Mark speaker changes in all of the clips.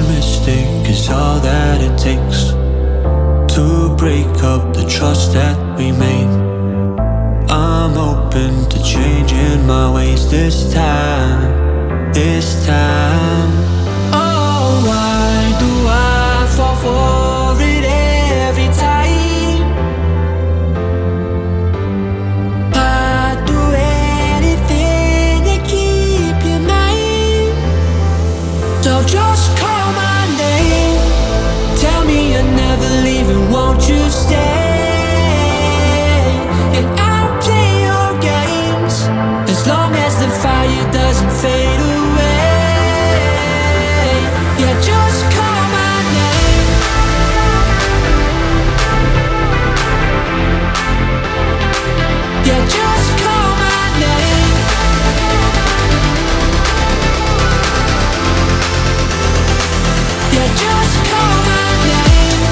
Speaker 1: mistake is all that it takes to break up the trust that we made. I'm open to changing my ways this time, this time. Oh, why do I fall for it every time? I'd do anything to keep you mine. So just call my name, tell me you're never leaving, won't you stay? And I'll play your games as long as the fire doesn't fade away. Yeah, just call my name. Yeah, just call my name. Yeah, just call my name.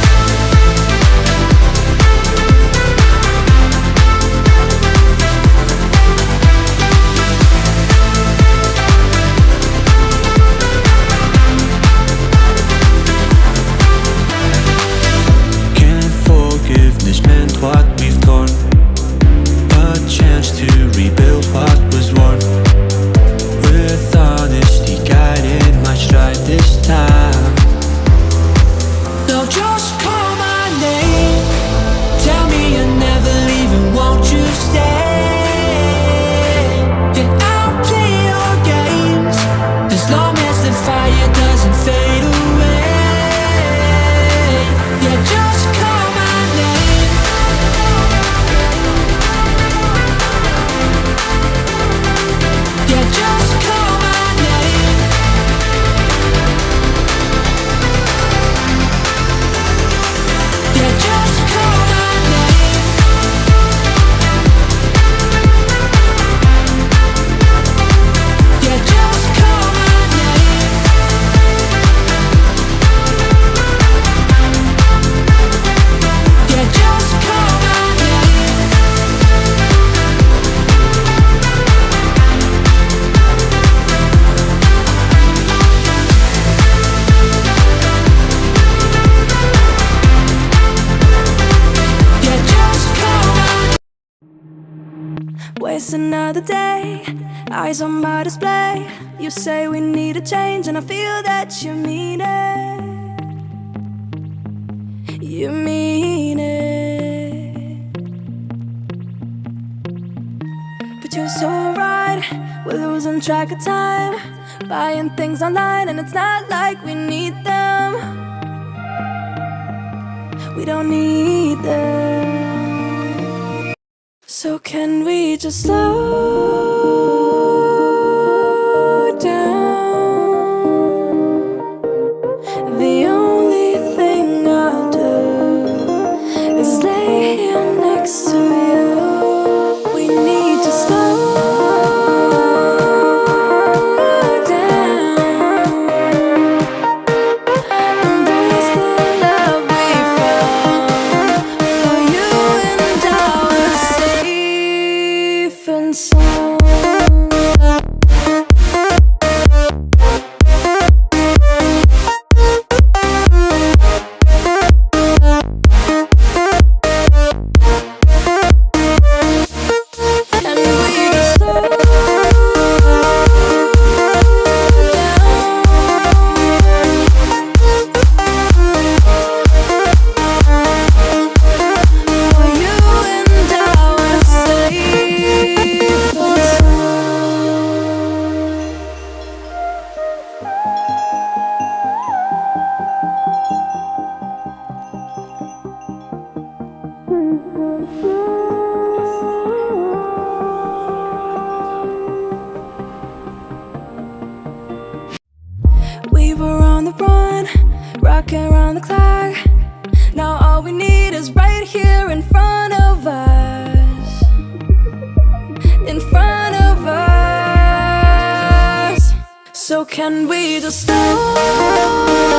Speaker 1: Can't forgiveness meant what we've done, a chance to rebuild what was won. With honesty guiding my stride this time. So just call my name, tell me you're never leaving, won't you stay? And I'll play your games as long as the fire doesn't fade away. Yeah, just call my name. Yeah, just call my name. Yeah, just call my name. Yeah, just call my name. Yeah, just call my name. Yeah, just call my
Speaker 2: Waste another day, eyes on my display. You say we need a change, and I feel that you mean it. You mean it. But you're so right, we're losing track of time, buying things online, and it's not like we need them. We don't need them. So can we just slow down? The only thing I'll do is lay here next to you. We need to slow down. Embrace the love we found. For you and I were safe and sound. So can we just stop?